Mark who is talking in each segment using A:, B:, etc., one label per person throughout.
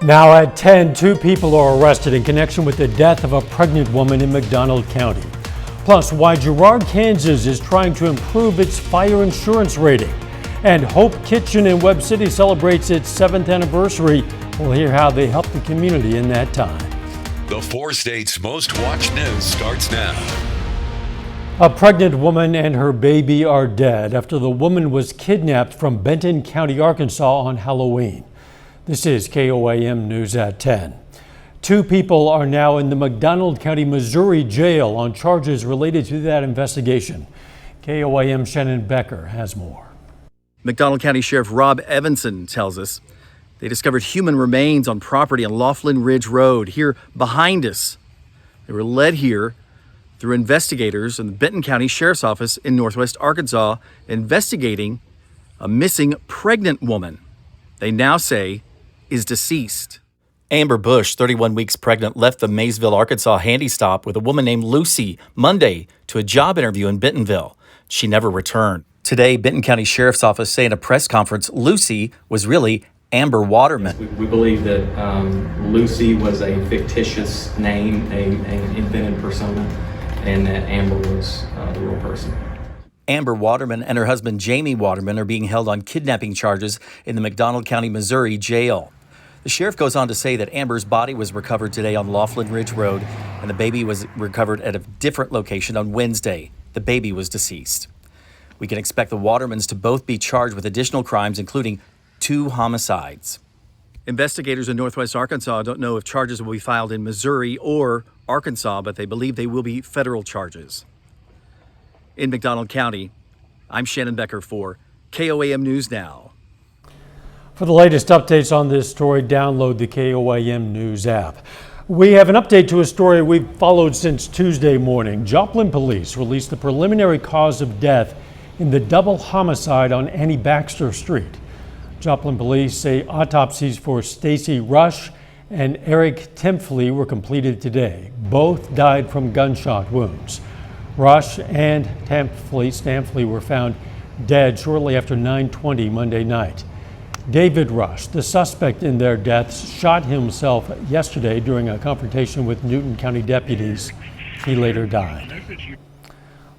A: Now at 10, two people are arrested in connection with the death of a pregnant woman in McDonald County. Plus, why Girard, Kansas is trying to improve its fire insurance rating. And Hope Kitchen in Webb City celebrates its 7th anniversary. We'll hear how they helped the community in that time.
B: The 4 states' most watched news starts now.
A: A pregnant woman and her baby are dead after the woman was kidnapped from Benton County, Arkansas on Halloween. This is KOAM News at 10. Two people are now in the McDonald County, Missouri jail on charges related to that investigation. KOAM Shannon Becker has more.
C: McDonald County Sheriff Rob Evanson tells us they discovered human remains on property on Laughlin Ridge Road here behind us. They were led here through investigators in the Benton County Sheriff's Office in Northwest Arkansas investigating a missing pregnant woman they now say is deceased. Amber Bush, 31 weeks pregnant, left the Maysville, Arkansas handy stop with a woman named Lucy Monday to a job interview in Bentonville. She never returned. Today, Benton County Sheriff's Office say in a press conference, Lucy was really Amber Waterman.
D: We believe that Lucy was a fictitious name, an invented persona, and that Amber was the real person.
C: Amber Waterman and her husband Jamie Waterman are being held on kidnapping charges in the McDonald County, Missouri jail. The sheriff goes on to say that Amber's body was recovered today on Laughlin Ridge Road, and the baby was recovered at a different location on Wednesday. The baby was deceased. We can expect the Watermans to both be charged with additional crimes, including 2 homicides. Investigators in Northwest Arkansas don't know if charges will be filed in Missouri or Arkansas, but they believe they will be federal charges. In McDonald County, I'm Shannon Becker for KOAM News Now.
A: For the latest updates on this story, download the KOAM News app. We have an update to a story we've followed since Tuesday morning. Joplin police released the preliminary cause of death in the double homicide on Annie Baxter Street. Joplin police say autopsies for Stacy Rush and Eric Tempfley were completed today. Both died from gunshot wounds. Rush and Stamfley were found dead shortly after 9:20 Monday night. David Rush, the suspect in their deaths, shot himself yesterday during a confrontation with Newton County deputies. He later died.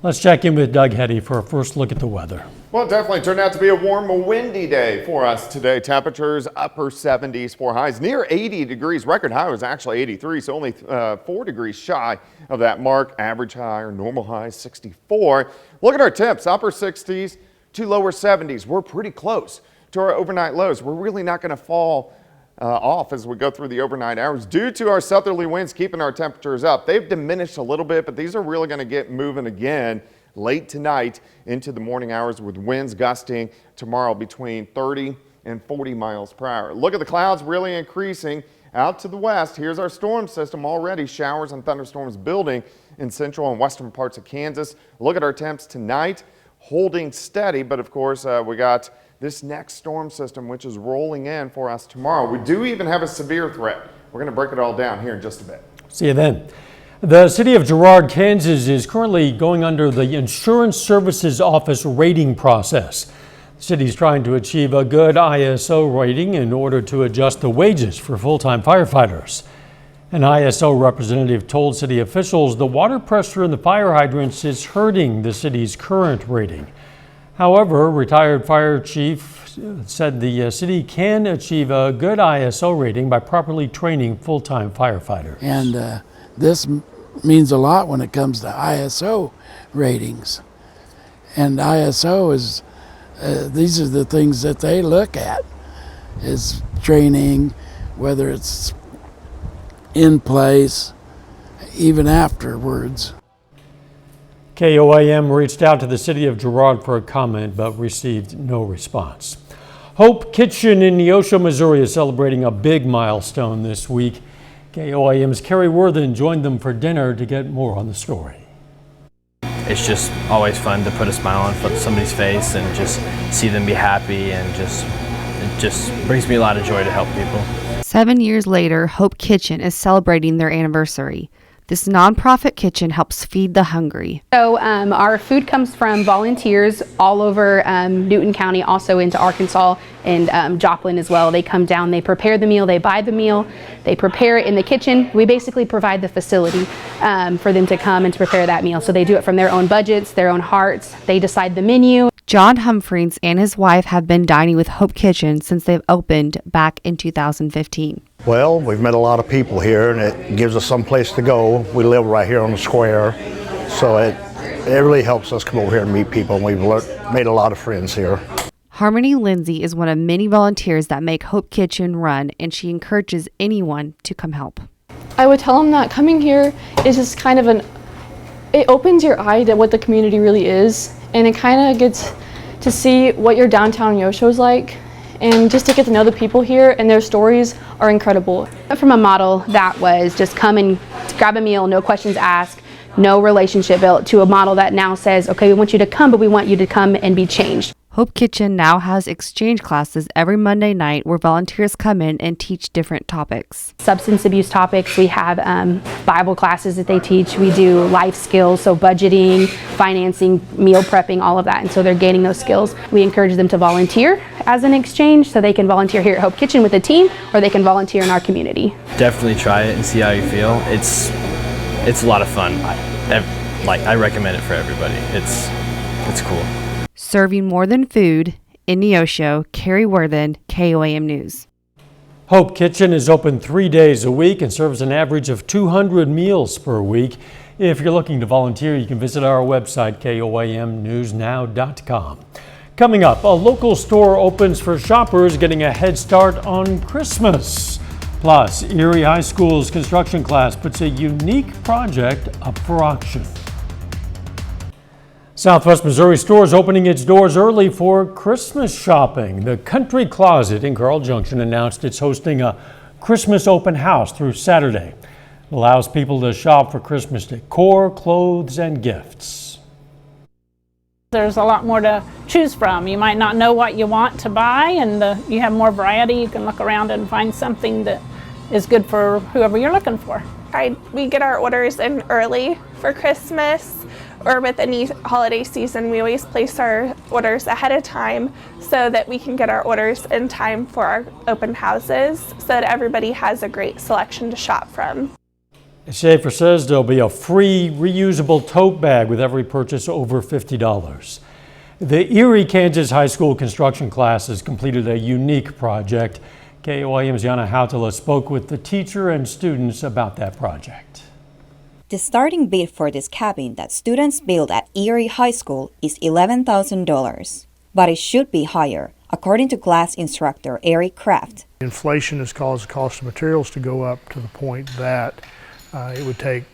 A: Let's check in with Doug Heddy for a first look at the weather.
E: Well, it definitely turned out to be a warm, windy day for us today. Temperatures upper 70s for highs, near 80 degrees. Record high was actually 83, so only 4 degrees shy of that mark. Average high or normal high 64. Look at our temps, upper 60s to lower 70s. We're pretty close to our overnight lows. We're really not going to fall off as we go through the overnight hours due to our southerly winds keeping our temperatures up. They've diminished a little bit, but these are really going to get moving again late tonight into the morning hours with winds gusting tomorrow between 30 and 40 miles per hour. Look at the clouds really increasing out to the west. Here's our storm system already. Showers and thunderstorms building in central and western parts of Kansas. Look at our temps tonight, holding steady, but of course we got this next storm system which is rolling in for us tomorrow. We do even have a severe threat. We're going to break it all down here in just a bit.
A: See you then. The city of Girard, Kansas is currently going under the Insurance Services Office rating process. The city is trying to achieve a good ISO rating in order to adjust the wages for full-time firefighters. An ISO representative told city officials the water pressure in the fire hydrants is hurting the city's current rating. However, retired fire chief said the city can achieve a good ISO rating by properly training full-time firefighters.
F: And this means a lot when it comes to ISO ratings. And ISO is, these are the things that they look at, is training, whether it's in place, even afterwards.
A: KOAM reached out to the city of Girard for a comment but received no response. Hope Kitchen in Neosho, Missouri is celebrating a big milestone this week. KOAM's Carrie Worthen joined them for dinner to get more on the story.
G: It's just always fun to put a smile on somebody's face and just see them be happy, and it just brings me a lot of joy to help people.
H: 7 years later, Hope Kitchen is celebrating their anniversary. This nonprofit kitchen helps feed the hungry.
I: So our food comes from volunteers all over Newton County, also into Arkansas and Joplin as well. They come down, they prepare the meal, they buy the meal, they prepare it in the kitchen. We basically provide the facility for them to come and to prepare that meal. So they do it from their own budgets, their own hearts. They decide the menu.
H: John Humphreys and his wife have been dining with Hope Kitchen since they've opened back in 2015.
J: Well, we've met a lot of people here, and it gives us some place to go. We live right here on the square, so it really helps us come over here and meet people, and we've made a lot of friends here.
H: Harmony Lindsay is one of many volunteers that make Hope Kitchen run, and she encourages anyone to come help.
K: I would tell them that coming here is just kind of it opens your eye to what the community really is, and it kind of gets to see what your downtown Yosho's like, and just to get to know the people here, and their stories are incredible.
I: From a model that was just come and grab a meal, no questions asked, no relationship built, to a model that now says, okay, we want you to come, but we want you to come and be changed.
H: Hope Kitchen now has exchange classes every Monday night where volunteers come in and teach different topics.
I: Substance abuse topics, we have Bible classes that they teach, we do life skills, so budgeting, financing, meal prepping, all of that, and so they're gaining those skills. We encourage them to volunteer as an exchange, so they can volunteer here at Hope Kitchen with a team, or they can volunteer in our community.
G: Definitely try it and see how you feel. It's a lot of fun. I recommend it for everybody. It's cool.
H: Serving more than food, in Neosho, Carrie Worthen, KOAM News.
A: Hope Kitchen is open 3 days a week and serves an average of 200 meals per week. If you're looking to volunteer, you can visit our website, koamnewsnow.com. Coming up, a local store opens for shoppers getting a head start on Christmas. Plus, Erie High School's construction class puts a unique project up for auction. Southwest Missouri Stores opening its doors early for Christmas shopping. The Country Closet in Carl Junction announced it's hosting a Christmas open house through Saturday. It allows people to shop for Christmas decor, clothes, and gifts.
L: There's a lot more to choose from. You might not know what you want to buy, and you have more variety. You can look around and find something that is good for whoever you're looking for.
M: We get our orders in early for Christmas, or with any holiday season. We always place our orders ahead of time so that we can get our orders in time for our open houses, so that everybody has a great selection to shop from.
A: Schaefer says there'll be a free reusable tote bag with every purchase over $50. The Erie, Kansas High School construction class has completed a unique project. KOAM's Yana Hautala spoke with the teacher and students about that project.
N: The starting bid for this cabin that students build at Erie High School is $11,000, but it should be higher, according to class instructor Eric Kraft.
O: Inflation has caused the cost of materials to go up to the point that it would take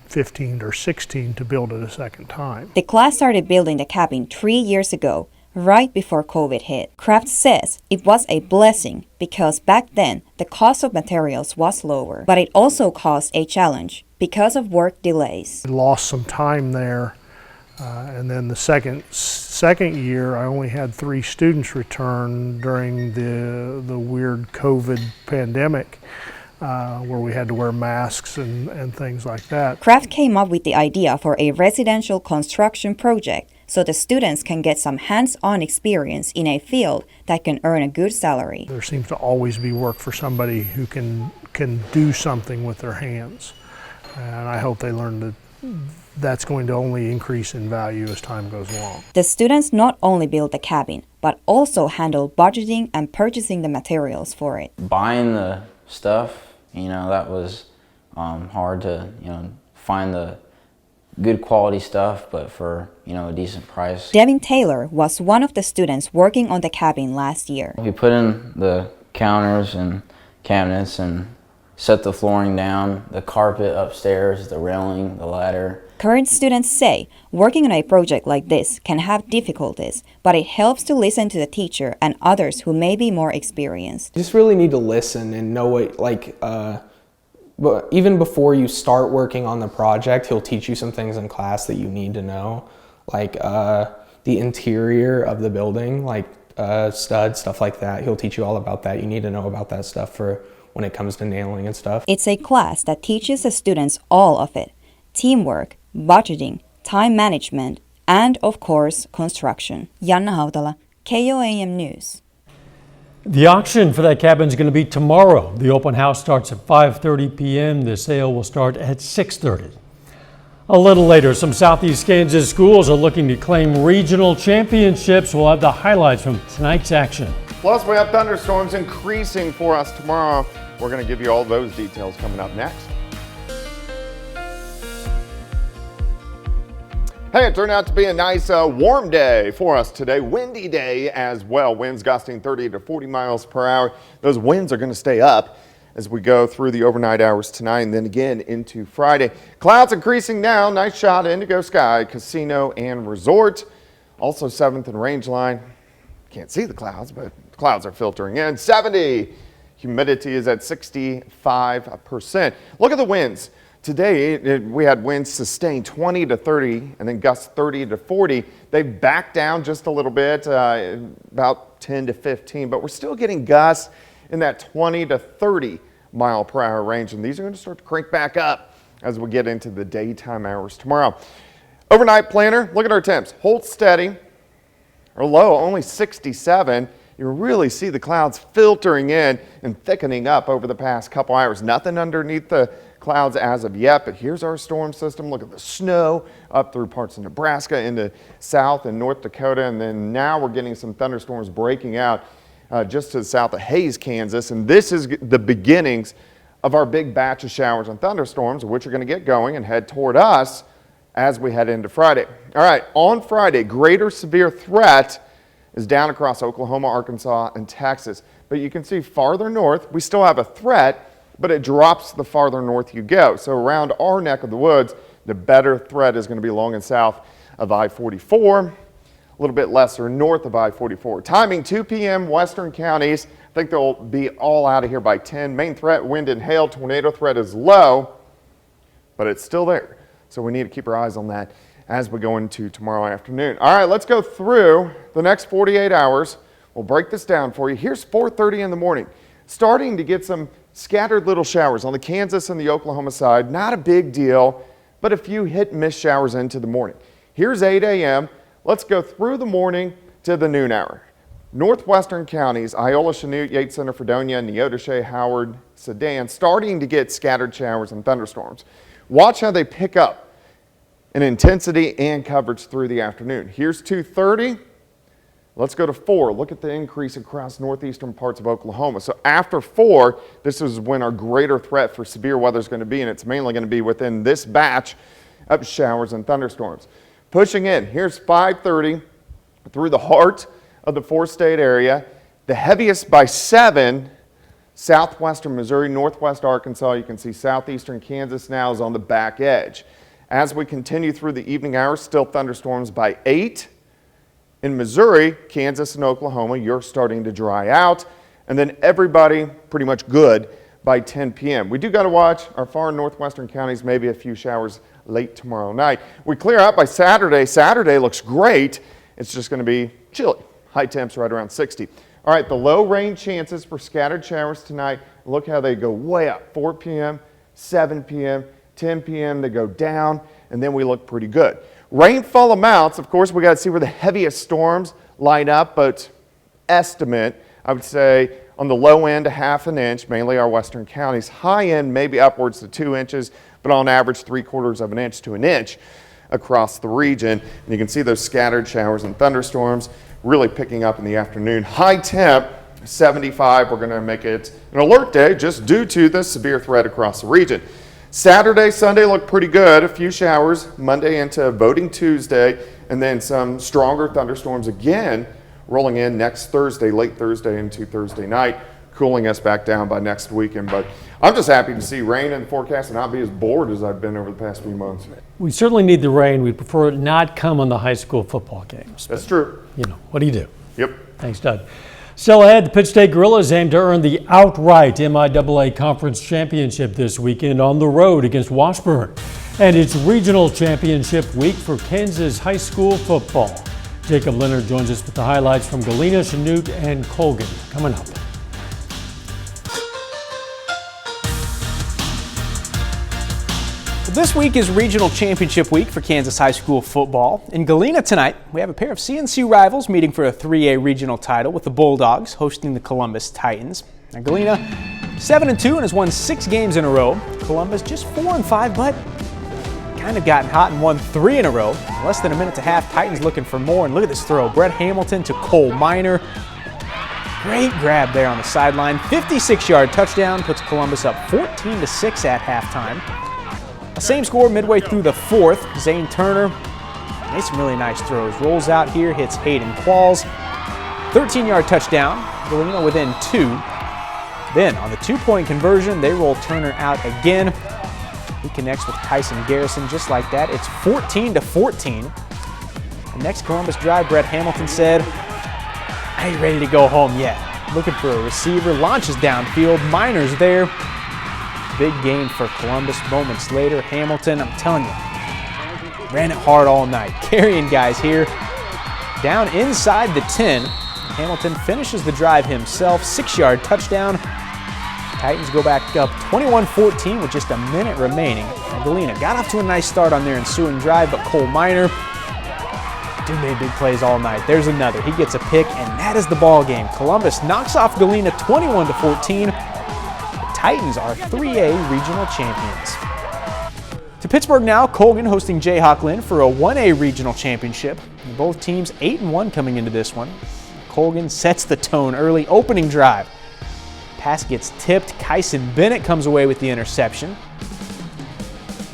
O: 15 or 16 to build it a second time.
N: The class started building the cabin 3 years ago, right before COVID hit. Kraft says it was a blessing because back then the cost of materials was lower, but it also caused a challenge because of work delays.
O: We lost some time there, and then the second year I only had 3 students return during the weird COVID pandemic, where we had to wear masks and things like that.
N: Kraft came up with the idea for a residential construction project so the students can get some hands-on experience in a field that can earn a good salary.
O: There seems to always be work for somebody who can do something with their hands. And I hope they learn that that's going to only increase in value as time goes along.
N: The students not only build the cabin, but also handle budgeting and purchasing the materials for it.
P: Buying the stuff, that was hard to, find the good quality stuff, but for, a decent price.
N: Devin Taylor was one of the students working on the cabin last year.
P: We put in the counters and cabinets and set the flooring down, the carpet upstairs, the railing, the ladder.
N: Current students say working on a project like this can have difficulties, but it helps to listen to the teacher and others who may be more experienced.
Q: You just really need to listen and know what, but even before you start working on the project, he'll teach you some things in class that you need to know, like the interior of the building, like studs, stuff like that. He'll teach you all about that. You need to know about that stuff for when it comes to nailing and stuff.
N: It's a class that teaches the students all of it: teamwork, budgeting, time management, and of course, construction. Janna Hautala, KOAM News.
A: The auction for that cabin is going to be tomorrow. The open house starts at 5:30 p.m. The sale will start at 6:30. A little later, some Southeast Kansas schools are looking to claim regional championships. We'll have the highlights from tonight's action.
E: Plus, we have thunderstorms increasing for us tomorrow. We're going to give you all those details coming up next. Hey, it turned out to be a nice warm day for us today. Windy day as well. Winds gusting 30 to 40 miles per hour. Those winds are going to stay up as we go through the overnight hours tonight and then again into Friday. Clouds increasing now. Nice shot of indigo sky, casino and resort. Also 7th and range line. Can't see the clouds, but the clouds are filtering in. 70. Humidity is at 65%. Look at the winds. Today, we had winds sustained 20 to 30 and then gusts 30 to 40. They've backed down just a little bit, about 10 to 15, but we're still getting gusts in that 20 to 30 mile per hour range. And these are going to start to crank back up as we get into the daytime hours tomorrow. Overnight planner, look at our temps. Hold steady. Our low, only 67. You really see the clouds filtering in and thickening up over the past couple hours. Nothing underneath the clouds as of yet, but here's our storm system. Look at the snow up through parts of Nebraska into South and North Dakota, and then now we're getting some thunderstorms breaking out just to the south of Hays, Kansas, and this is the beginnings of our big batch of showers and thunderstorms, which are going to get going and head toward us as we head into Friday. All right, on Friday, greater severe threat is down across Oklahoma, Arkansas, and Texas, but you can see farther north, we still have a threat, but it drops the farther north you go. So around our neck of the woods, the better threat is going to be along and south of I-44, a little bit lesser north of I-44. Timing 2 p.m. western counties. I think they'll be all out of here by 10. Main threat, wind and hail. Tornado threat is low, but it's still there. So we need to keep our eyes on that as we go into tomorrow afternoon. All right, let's go through the next 48 hours. We'll break this down for you. Here's 4:30 in the morning. Starting to get some scattered little showers on the Kansas and the Oklahoma side. Not a big deal, but a few hit and miss showers into the morning. Here's 8 a.m. Let's go through the morning to the noon hour. Northwestern counties, Iola, Chanute, Yates Center, Fredonia, Neodesha, Howard, Sedan, starting to get scattered showers and thunderstorms. Watch how they pick up in intensity and coverage through the afternoon. Here's 2:30. Let's go to 4. Look at the increase across northeastern parts of Oklahoma. So after 4, this is when our greater threat for severe weather is going to be, and it's mainly going to be within this batch of showers and thunderstorms. Pushing in, here's 5:30 through the heart of the 4-state area. The heaviest by 7, southwestern Missouri, northwest Arkansas. You can see southeastern Kansas now is on the back edge. As we continue through the evening hours, still thunderstorms by 8. In Missouri, Kansas, and Oklahoma, you're starting to dry out. And then everybody pretty much good by 10 p.m. We do got to watch our far northwestern counties, maybe a few showers late tomorrow night. We clear out by Saturday. Saturday looks great. It's just going to be chilly. High temps right around 60. All right, the low rain chances for scattered showers tonight. Look how they go way up. 4 p.m., 7 p.m., 10 p.m. they go down, and then we look pretty good. Rainfall amounts, of course, we got to see where the heaviest storms line up, but estimate, I would say on the low end, a ½ an inch, mainly our western counties. High end, maybe upwards to 2 inches, but on average, 3/4 of an inch to an inch across the region. And you can see those scattered showers and thunderstorms really picking up in the afternoon. High temp, 75. We're going to make it an alert day just due to the severe threat across the region. Saturday, Sunday look pretty good. A few showers Monday into voting Tuesday, and then some stronger thunderstorms again rolling in next Thursday, late Thursday into Thursday night, cooling us back down by next weekend. But I'm just happy to see rain in the forecast and not be as bored as I've been over the past few months.
A: We certainly need the rain. We'd prefer it not come on the high school football games.
E: That's true.
A: You know, what do you do?
E: Yep.
A: Thanks, Doug. Still ahead, the Pitt State Gorillas aim to earn the outright MIAA Conference Championship this weekend on the road against Washburn. And it's regional championship week for Kansas high school football. Jacob Leonard joins us with the highlights from Galena, Chanute, and Colgan coming up.
R: This week is regional championship week for Kansas high school football. In Galena tonight, we have a pair of CNC rivals meeting for a 3A regional title, with the Bulldogs hosting the Columbus Titans. Now Galena 7-2 and has won 6 games in a row. Columbus just 4-5, but kind of gotten hot and won 3 in a row. In less than a minute to half, Titans looking for more, and look at this throw. Brett Hamilton to Cole Minor. Great grab there on the sideline. 56-yard touchdown puts Columbus up 14-6 at halftime. Same score midway through the fourth. Zane Turner made some really nice throws. Rolls out here, hits Hayden Qualls. 13-yard touchdown. Galena within 2. Then on the 2-point conversion, they roll Turner out again. He connects with Tyson Garrison just like that. It's 14-14. The next Columbus drive, Brett Hamilton said, "I ain't ready to go home yet." Looking for a receiver, launches downfield. Minor's there. Big gain for Columbus. Moments later, Hamilton, I'm telling you, ran it hard all night. Carrying guys here. Down inside the 10. Hamilton finishes the drive himself. 6-yard touchdown. Titans go back up 21-14 with just a minute remaining. And Galena got off to a nice start on their ensuing drive, but Cole Minor, dude made big plays all night. There's another. He gets a pick, and that is the ball game. Columbus knocks off Galena 21-14. Titans are 3A regional champions. To Pittsburgh now, Colgan hosting Jayhawk Lynn for a 1A regional championship. And both teams 8-1 coming into this one. Colgan sets the tone early, opening drive. Pass gets tipped. Kyson Bennett comes away with the interception.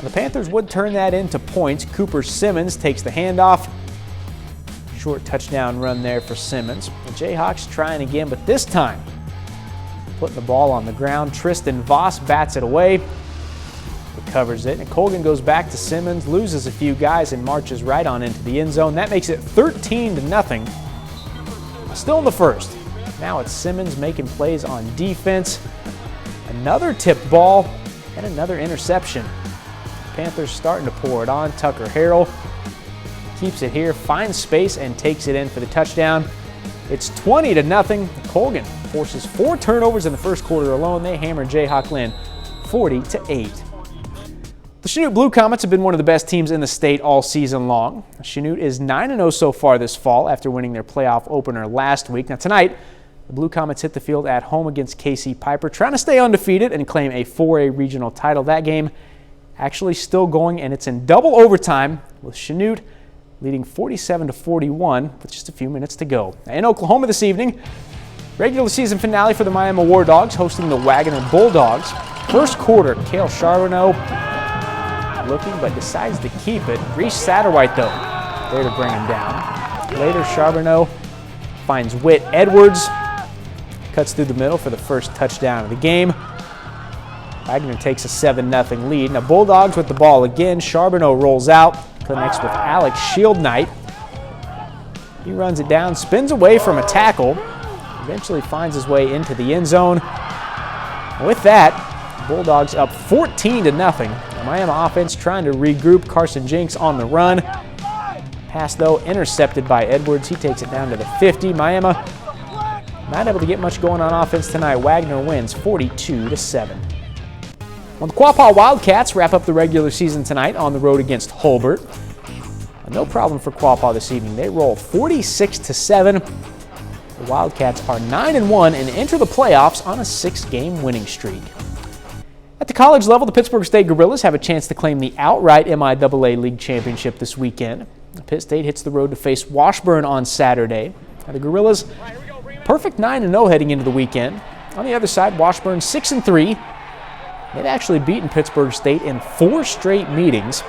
R: The Panthers would turn that into points. Cooper Simmons takes the handoff. Short touchdown run there for Simmons. The Jayhawks trying again, but this time putting the ball on the ground. Tristan Voss bats it away, recovers it, and Colgan goes back to Simmons, loses a few guys, and marches right on into the end zone. That makes it 13-0. Still in the first. Now it's Simmons making plays on defense. Another tipped ball and another interception. Panthers starting to pour it on. Tucker Harrell keeps it here, finds space, and takes it in for the touchdown. It's 20-0. Colgan forces 4 turnovers in the first quarter alone. They hammer Jayhawk Lynn 40-8. The Chanute Blue Comets have been one of the best teams in the state all season long. Chanute is 9-0 so far this fall after winning their playoff opener last week. Now tonight, the Blue Comets hit the field at home against KC Piper, trying to stay undefeated and claim a 4A regional title. That game actually still going, and it's in double overtime with Chanute leading 47-41 with just a few minutes to go. In Oklahoma this evening, regular season finale for the Miami War Dogs hosting the Wagner Bulldogs. First quarter, Cale Charbonneau looking but decides to keep it. Reese Satterwhite though, there to bring him down. Later, Charbonneau finds Whit Edwards, cuts through the middle for the first touchdown of the game. Wagner takes a 7-0 lead. Now Bulldogs with the ball again. Charbonneau rolls out, connects with Alex Shieldknight. He runs it down, spins away from a tackle, eventually finds his way into the end zone. With that, Bulldogs up 14-0. The Miami offense trying to regroup. Carson Jenks on the run. Pass though intercepted by Edwards. He takes it down to the 50. Miami not able to get much going on offense tonight. Wagner wins 42-7. Well, the Quapaw Wildcats wrap up the regular season tonight on the road against Holbert. No problem for Quapaw this evening. They roll 46-7. The Wildcats are 9-1 and enter the playoffs on a 6-game winning streak. At the college level, the Pittsburgh State Gorillas have a chance to claim the outright MIAA League Championship this weekend. Pitt State hits the road to face Washburn on Saturday. Now, the Gorillas, perfect 9-0 heading into the weekend. On the other side, Washburn 6-3. They've actually beaten Pittsburgh State in 4 straight meetings.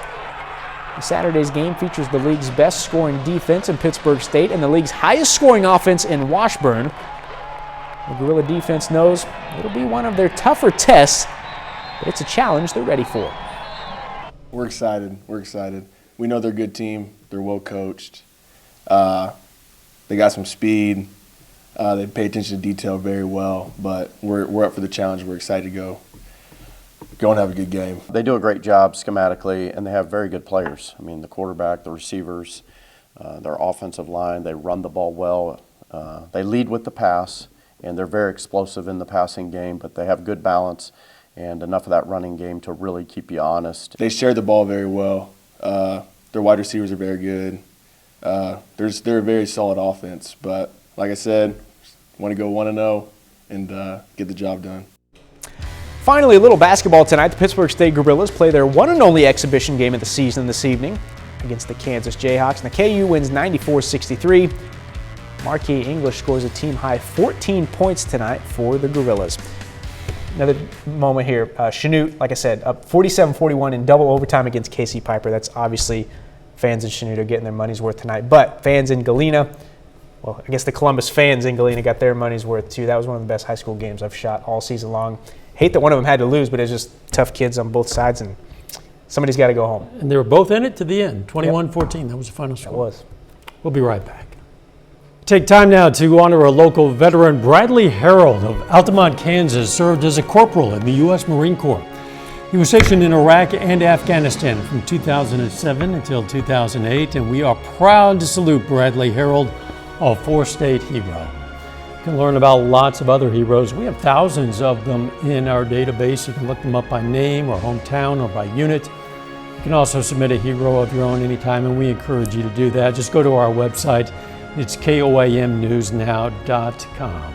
R: Saturday's game features the league's best scoring defense in Pittsburgh State and the league's highest scoring offense in Washburn. The Gorilla defense knows it'll be one of their tougher tests, but it's a challenge they're ready for.
S: We're excited. We're excited. We know they're a good team. They're well coached. They got some speed. They pay attention to detail very well, but we're up for the challenge. We're excited to go and have a good game.
T: They do a great job schematically, and they have very good players. I mean, the quarterback, the receivers, their offensive line, they run the ball well. They lead with the pass, and they're very explosive in the passing game, but they have good balance, and enough of that running game to really keep you honest.
S: They share the ball very well. Their wide receivers are very good. They're a very solid offense, but like I said, want to go 1-0 and get the job done.
R: Finally, a little basketball tonight. The Pittsburgh State Gorillas play their one and only exhibition game of the season this evening against the Kansas Jayhawks. And the KU wins 94-63. Marquis English scores a team-high 14 points tonight for the Gorillas. Another moment here. Chanute, like I said, up 47-41 in double overtime against KC Piper. That's obviously fans in Chanute are getting their money's worth tonight. But fans in Galena, well, I guess the Columbus fans in Galena got their money's worth too. That was one of the best high school games I've shot all season long. Hate that one of them had to lose, but it's just tough kids on both sides, and somebody's got to go home.
A: And they were both in it to the end, 21-14. That was the final score.
R: It was.
A: We'll be right back. Take time now to honor a local veteran. Bradley Harold of Altamont, Kansas, served as a corporal in the U.S. Marine Corps. He was stationed in Iraq and Afghanistan from 2007 until 2008, and we are proud to salute Bradley Harold, a four-state hero. You can learn about lots of other heroes. We have thousands of them in our database. You can look them up by name or hometown or by unit. You can also submit a hero of your own anytime, and we encourage you to do that. Just go to our website. It's KOAMnewsnow.com.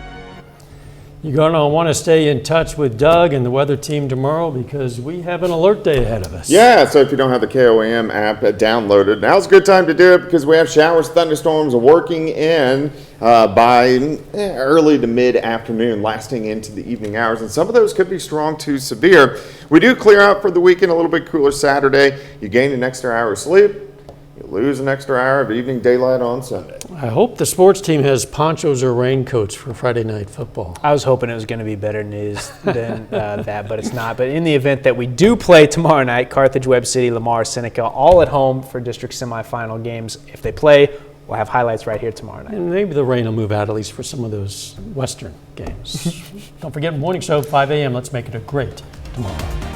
A: You're going to want to stay in touch with Doug and the weather team tomorrow because we have an alert day ahead of us.
E: Yeah, so if you don't have the KOAM app downloaded, now's a good time to do it because we have showers, thunderstorms working in by early to mid-afternoon, lasting into the evening hours, and some of those could be strong to severe. We do clear out for the weekend, a little bit cooler Saturday. You gain an extra hour of sleep. You lose an extra hour of evening daylight on Sunday.
A: I hope the sports team has ponchos or raincoats for Friday night football.
R: I was hoping it was going to be better news than that, but it's not. But in the event that we do play tomorrow night, Carthage, Webb City, Lamar, Seneca, all at home for district semifinal games. If they play, we'll have highlights right here tomorrow night.
A: And maybe the rain will move out at least for some of those Western games. Don't forget, morning show, 5 a.m. Let's make it a great tomorrow.